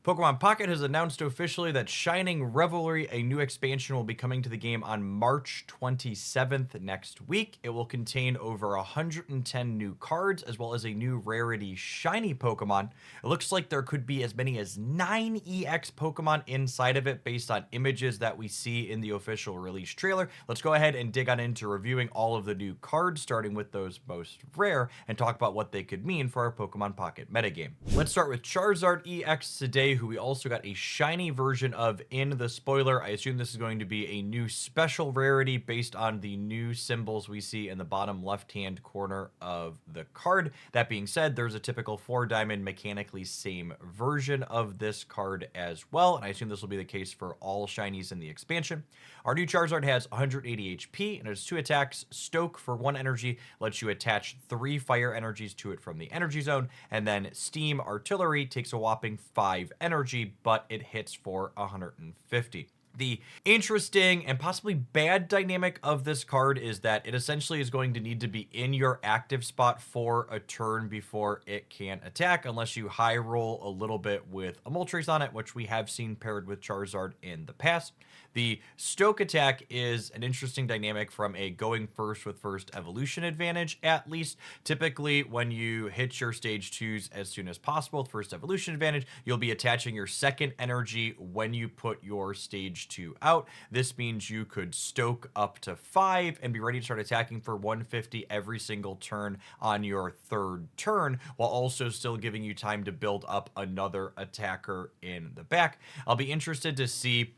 Pokemon Pocket has announced officially that Shining Revelry, a new expansion, will be coming to the game on March 27th next week. It will contain over 110 new cards, as well as a new rarity shiny Pokemon. It looks like there could be as many as 9 EX Pokemon inside of it based on images that we see in the official release trailer. Let's go ahead and dig on into reviewing all of the new cards, starting with those most rare, and talk about what they could mean for our Pokemon Pocket metagame. Let's start with Charizard EX today, who we also got a shiny version of in the spoiler. I assume this is going to be a new special rarity based on the new symbols we see in the bottom left-hand corner of the card. That being said, there's a typical 4-diamond mechanically same version of this card as well, and I assume this will be the case for all shinies in the expansion. Our new Charizard has 180 HP and it has 2 attacks. Stoke for 1 energy lets you attach 3 fire energies to it from the energy zone, and then Steam Artillery takes a whopping 5 energy, but it hits for 150. The interesting and possibly bad dynamic of this card is that it essentially is going to need to be in your active spot for a turn before it can attack, unless you high roll a little bit with a Moltres on it, which we have seen paired with Charizard in the past. The Stoke attack is an interesting dynamic from a going first with first evolution advantage, at least. Typically, when you hit your stage 2s as soon as possible with first evolution advantage, you'll be attaching your second energy when you put your stage 2 out. This means you could Stoke up to 5 and be ready to start attacking for 150 every single turn on your 3rd turn, while also still giving you time to build up another attacker in the back. I'll be interested to see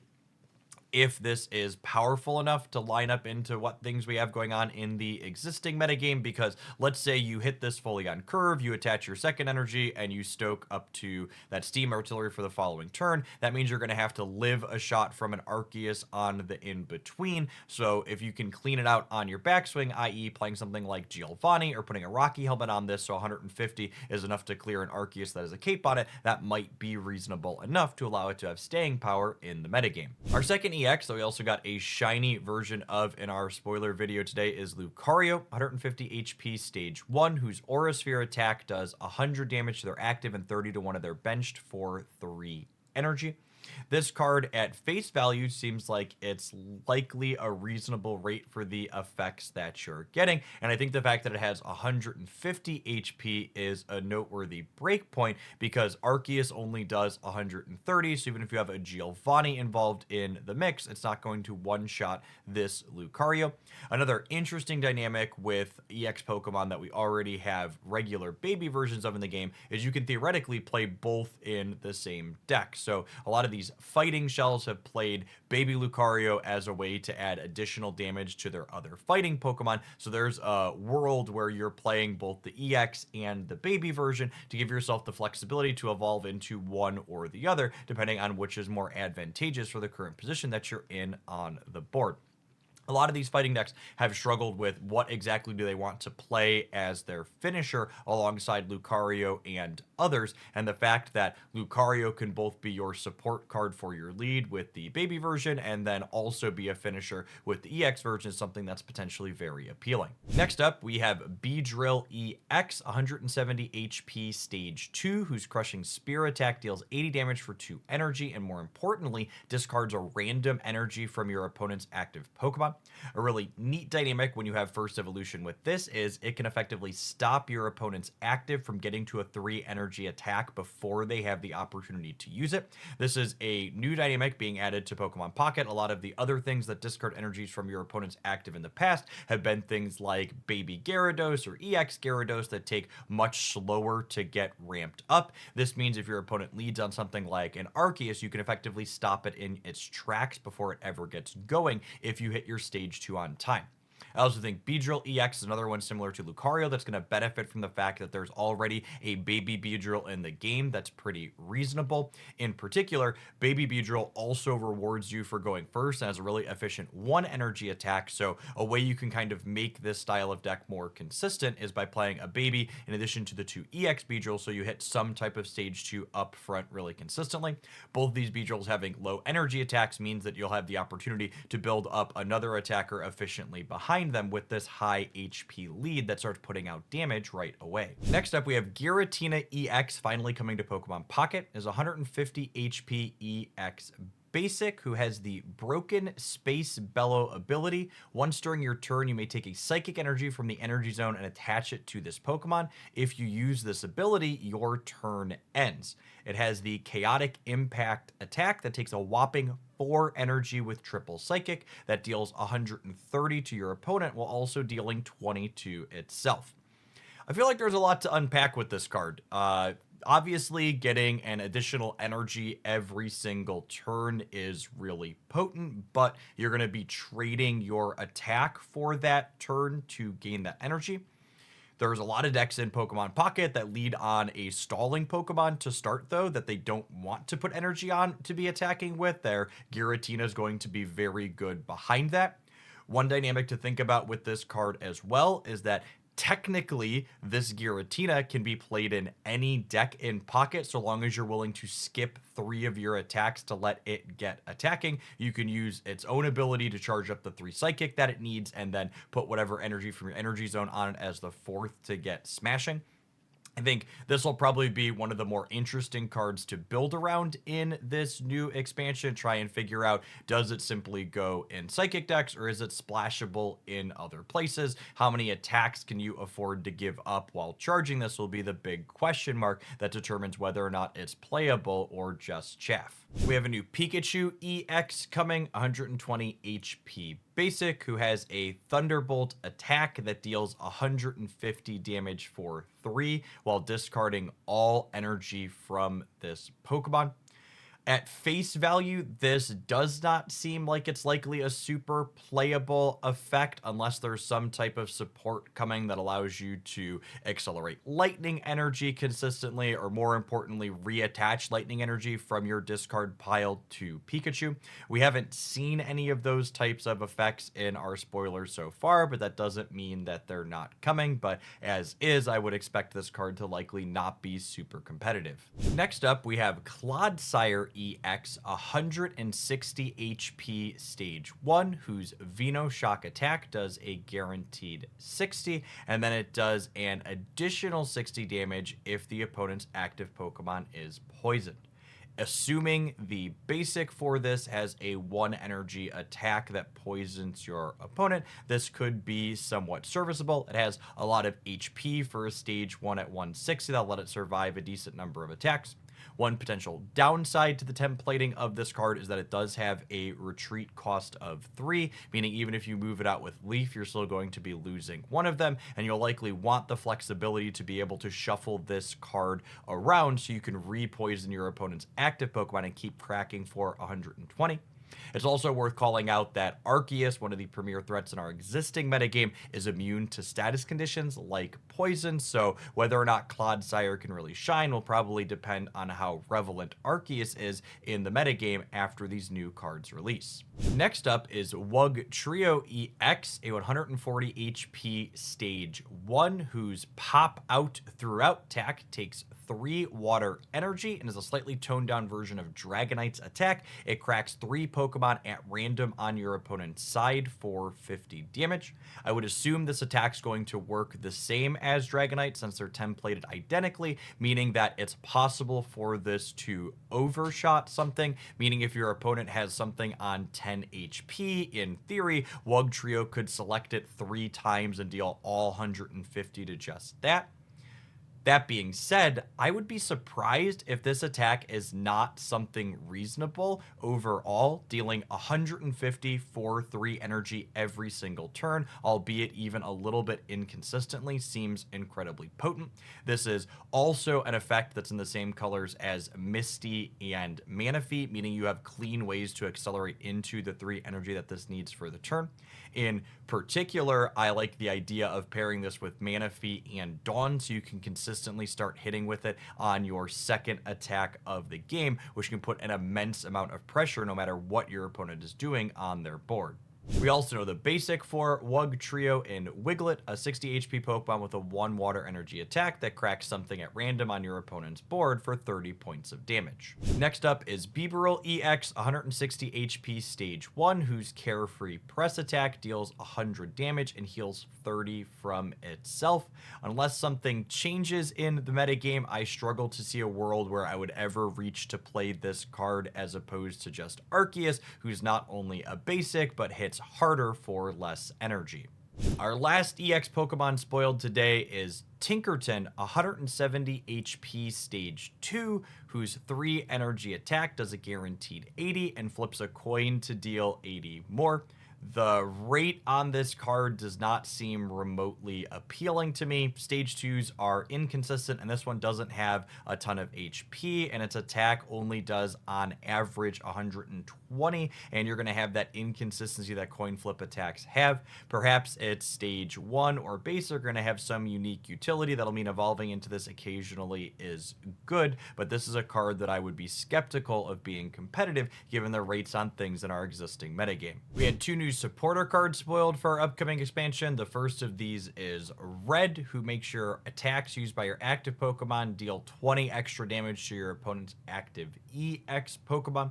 if this is powerful enough to line up into what things we have going on in the existing metagame, because let's say you hit this fully on curve, you attach your second energy, and you Stoke up to that Steam Artillery for the following turn. That means you're going to have to live a shot from an Arceus on the in-between. So if you can clean it out on your backswing, i.e. playing something like Giovanni or putting a Rocky helmet on this, so 150 is enough to clear an Arceus that has a cape on it, that might be reasonable enough to allow it to have staying power in the metagame. Our second EX that we also got a shiny version of in our spoiler video today is Lucario, 150 HP stage 1, whose Aura Sphere attack does 100 damage to their active and 30 to one of their benched for 3 energy. This card at face value seems like it's likely a reasonable rate for the effects that you're getting, and I think the fact that it has 150 HP is a noteworthy breakpoint, because Arceus only does 130, so even if you have a Giovanni involved in the mix, it's not going to one-shot this Lucario. Another interesting dynamic with EX Pokemon that we already have regular baby versions of in the game is you can theoretically play both in the same deck. So a lot of these fighting shells have played baby Lucario as a way to add additional damage to their other fighting Pokemon. So there's a world where you're playing both the EX and the baby version to give yourself the flexibility to evolve into one or the other, depending on which is more advantageous for the current position that you're in on the board. A lot of these fighting decks have struggled with what exactly do they want to play as their finisher alongside Lucario and others, and the fact that Lucario can both be your support card for your lead with the baby version and then also be a finisher with the EX version is something that's potentially very appealing. Next up, we have Beedrill EX, 170 HP stage 2, whose Crushing Spear attack deals 80 damage for 2 energy, and more importantly, discards a random energy from your opponent's active Pokemon. A really neat dynamic when you have first evolution with this is it can effectively stop your opponent's active from getting to a 3 energy attack before they have the opportunity to use it. This is a new dynamic being added to Pokemon Pocket. A lot of the other things that discard energies from your opponent's active in the past have been things like Baby Gyarados or EX Gyarados that take much slower to get ramped up. This means if your opponent leads on something like an Arceus, you can effectively stop it in its tracks before it ever gets going if you hit your stage 2 on time. I also think Beedrill EX is another one similar to Lucario that's going to benefit from the fact that there's already a baby Beedrill in the game that's pretty reasonable. In particular, baby Beedrill also rewards you for going first and has a really efficient 1 energy attack, so a way you can kind of make this style of deck more consistent is by playing a baby in addition to the 2 EX Beedrill, so you hit some type of stage 2 up front really consistently. Both these Beedrills having low energy attacks means that you'll have the opportunity to build up another attacker efficiently behind behind them with this high HP lead that starts putting out damage right away. Next up, we have Giratina EX finally coming to Pokemon Pocket. Is 150 HP EX basic, who has the Broken Space Bellow ability. Once during your turn, you may take a psychic energy from the energy zone and attach it to this Pokemon. If you use this ability, your turn ends. It has the Chaotic Impact attack that takes a whopping 4 energy with triple psychic that deals 130 to your opponent while also dealing 20 to itself. I feel like there's a lot to unpack with this card. Obviously, getting an additional energy every single turn is really potent, but you're going to be trading your attack for that turn to gain that energy. There's a lot of decks in Pokemon Pocket that lead on a stalling Pokemon to start, though, that they don't want to put energy on to be attacking with. Their Giratina is going to be very good behind that. One dynamic to think about with this card as well is that technically, this Giratina can be played in any deck in Pocket so long as you're willing to skip 3 of your attacks to let it get attacking. You can use its own ability to charge up the 3 Psychic that it needs and then put whatever energy from your energy zone on it as the 4th to get smashing. I think this will probably be one of the more interesting cards to build around in this new expansion. Try and figure out, does it simply go in Psychic decks or is it splashable in other places? How many attacks can you afford to give up while charging? This will be the big question mark that determines whether or not it's playable or just chaff. We have a new Pikachu EX coming, 120 HP basic, who has a Thunderbolt attack that deals 150 damage for 3 while discarding all energy from this Pokemon. At face value, this does not seem like it's likely a super playable effect unless there's some type of support coming that allows you to accelerate lightning energy consistently, or more importantly, reattach lightning energy from your discard pile to Pikachu. We haven't seen any of those types of effects in our spoilers so far, but that doesn't mean that they're not coming. But as is, I would expect this card to likely not be super competitive. Next up, we have Clodsire EX, 160 HP stage 1, whose Venoshock attack does a guaranteed 60, and then it does an additional 60 damage if the opponent's active Pokemon is poisoned. Assuming the basic for this has a 1 energy attack that poisons your opponent, this could be somewhat serviceable. It has a lot of HP for a stage 1 at 160 that'll let it survive a decent number of attacks. One potential downside to the templating of this card is that it does have a retreat cost of 3, meaning even if you move it out with Leaf, you're still going to be losing one of them, and you'll likely want the flexibility to be able to shuffle this card around so you can re-poison your opponent's active Pokemon and keep cracking for 120. It's also worth calling out that Arceus, one of the premier threats in our existing metagame, is immune to status conditions like poison, so whether or not Clodsire can really shine will probably depend on how relevant Arceus is in the metagame after these new cards release. Next up is Wugtrio EX, a 140 HP stage 1, whose pop out throughout attack takes 3 water energy and is a slightly toned down version of Dragonite's attack. It cracks 3 Pokemon at random on your opponent's side for 50 damage. I would assume this attack's going to work the same as Dragonite since they're templated identically, meaning that it's possible for this to overshot something, meaning if your opponent has something on 10 HP, in theory, Wugtrio could select it 3 times and deal all 150 to just that. That being said, I would be surprised if this attack is not something reasonable overall, dealing 150 for 3 energy every single turn, albeit even a little bit inconsistently, seems incredibly potent. This is also an effect that's in the same colors as Misty and Manaphy, meaning you have clean ways to accelerate into the 3 energy that this needs for the turn. In particular, I like the idea of pairing this with Manaphy and Dawn so you can consistently start hitting with it on your second attack of the game, which can put an immense amount of pressure no matter what your opponent is doing on their board. We also know the basic for Wugtrio and Wiglet, a 60 HP Pokemon with a 1 water energy attack that cracks something at random on your opponent's board for 30 points of damage. Next up is Bibarel EX, 160 HP Stage 1, whose Carefree Press attack deals 100 damage and heals 30 from itself. Unless something changes in the metagame, I struggle to see a world where I would ever reach to play this card as opposed to just Arceus, who's not only a basic, but hits harder for less energy. Our last EX Pokemon spoiled today is Tinkaton, 170 HP Stage 2, whose 3 energy attack does a guaranteed 80 and flips a coin to deal 80 more. The rate on this card does not seem remotely appealing to me. Stage 2s are inconsistent, and this one doesn't have a ton of HP, and its attack only does on average 120, and you're going to have that inconsistency that coin flip attacks have. Perhaps its Stage 1 or base are going to have some unique utility that'll mean evolving into this occasionally is good, but this is a card that I would be skeptical of being competitive given the rates on things in our existing metagame. We had 2 new supporter cards spoiled for our upcoming expansion. The first of these is Red, who makes your attacks used by your active Pokemon deal 20 extra damage to your opponent's active EX Pokemon.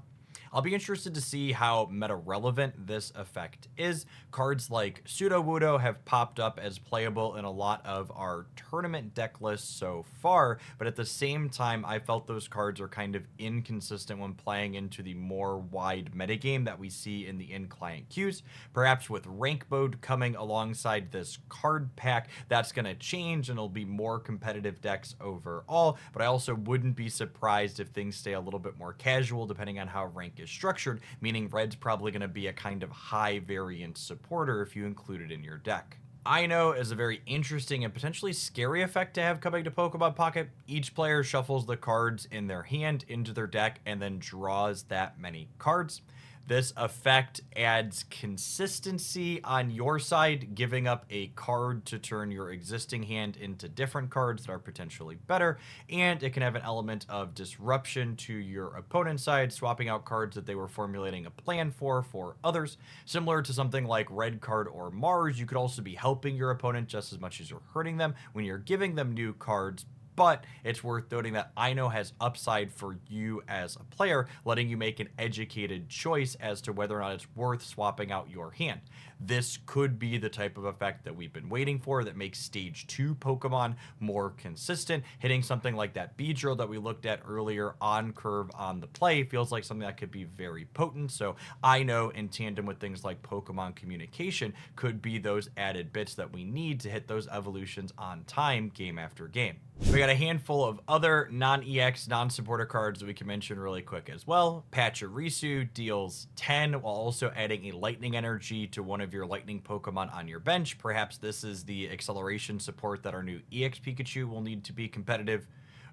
I'll be interested to see how meta-relevant this effect is. Cards like Sudowoodo have popped up as playable in a lot of our tournament deck lists so far, but at the same time, I felt those cards are kind of inconsistent when playing into the more wide metagame that we see in the in-client queues. Perhaps with rank mode coming alongside this card pack, that's going to change and it'll be more competitive decks overall, but I also wouldn't be surprised if things stay a little bit more casual depending on how rank is structured, meaning Red's probably going to be a kind of high variance supporter if you include it in your deck. I know is a very interesting and potentially scary effect to have coming to Pokemon Pocket. Each player shuffles the cards in their hand into their deck and then draws that many cards. This effect adds consistency on your side, giving up a card to turn your existing hand into different cards that are potentially better, and it can have an element of disruption to your opponent's side, swapping out cards that they were formulating a plan for others. Similar to something like Red Card or Mars, you could also be helping your opponent just as much as you're hurting them when you're giving them new cards. But it's worth noting that Ino has upside for you as a player, letting you make an educated choice as to whether or not it's worth swapping out your hand. This could be the type of effect that we've been waiting for that makes Stage 2 Pokemon more consistent. Hitting something like that Beedrill that we looked at earlier on curve on the play feels like something that could be very potent. So I know in tandem with things like Pokemon communication could be those added bits that we need to hit those evolutions on time game after game. We got a handful of other non-EX, non-supporter cards that we can mention really quick as well. Pachirisu deals 10 while also adding a lightning energy to one of your lightning Pokemon on your bench. Perhaps this is the acceleration support that our new EX Pikachu will need to be competitive.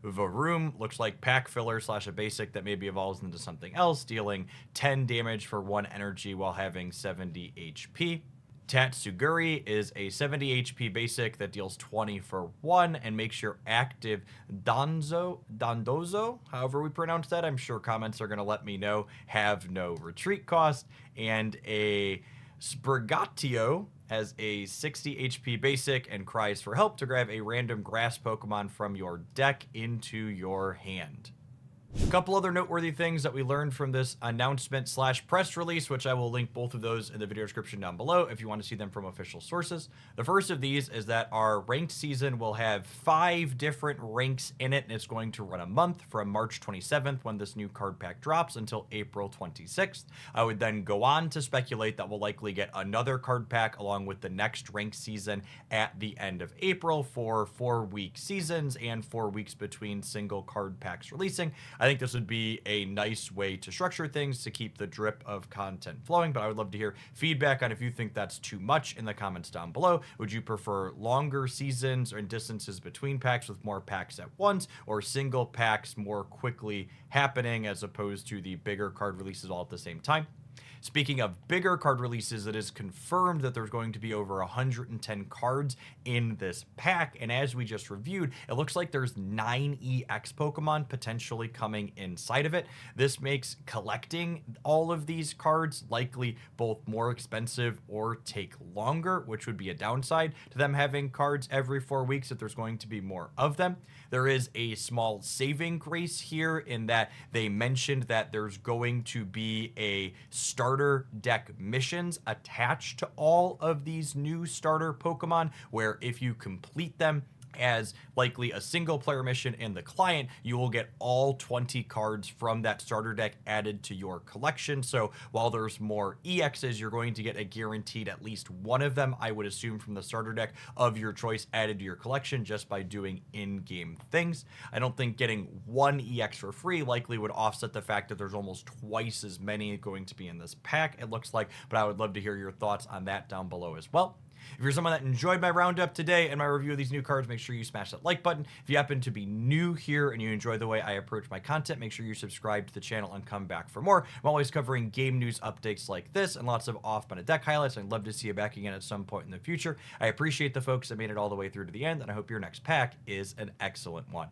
Varoom looks like pack filler / a basic that maybe evolves into something else, dealing 10 damage for 1 energy while having 70 HP. Tatsuguri is a 70 HP basic that deals 20 for 1 and makes your active Dondozo, however we pronounce that, I'm sure comments are going to let me know, have no retreat cost. And a Sprigatito has a 60 HP basic and cries for help to grab a random grass Pokemon from your deck into your hand. A couple other noteworthy things that we learned from this announcement / press release, which I will link both of those in the video description down below if you want to see them from official sources. The first of these is that our ranked season will have 5 different ranks in it, and it's going to run a month from March 27th when this new card pack drops until April 26th. I would then go on to speculate that we'll likely get another card pack along with the next ranked season at the end of April for 4-week seasons and 4 weeks between single card packs releasing. I think this would be a nice way to structure things to keep the drip of content flowing, but I would love to hear feedback on if you think that's too much in the comments down below. Would you prefer longer seasons or distances between packs with more packs at once, or single packs more quickly happening as opposed to the bigger card releases all at the same time? Speaking of bigger card releases, it is confirmed that there's going to be over 110 cards in this pack, and as we just reviewed, it looks like there's 9 EX Pokemon potentially coming inside of it. This makes collecting all of these cards likely both more expensive or take longer, which would be a downside to them having cards every 4 weeks if there's going to be more of them. There is a small saving grace here in that they mentioned that there's going to be a starter deck missions attached to all of these new starter Pokemon, where if you complete them as likely a single player mission in the client, you will get all 20 cards from that starter deck added to your collection. So while there's more EXs, you're going to get a guaranteed at least one of them, I would assume, from the starter deck of your choice added to your collection just by doing in-game things. I don't think getting one EX for free likely would offset the fact that there's almost twice as many going to be in this pack, it looks like, but I would love to hear your thoughts on that down below as well. If you're someone that enjoyed my roundup today and my review of these new cards, make sure you smash that like button. If you happen to be new here and you enjoy the way I approach my content, make sure you subscribe to the channel and come back for more. I'm always covering game news updates like this and lots of off-meta deck highlights. I'd love to see you back again at some point in the future. I appreciate the folks that made it all the way through to the end, and I hope your next pack is an excellent one.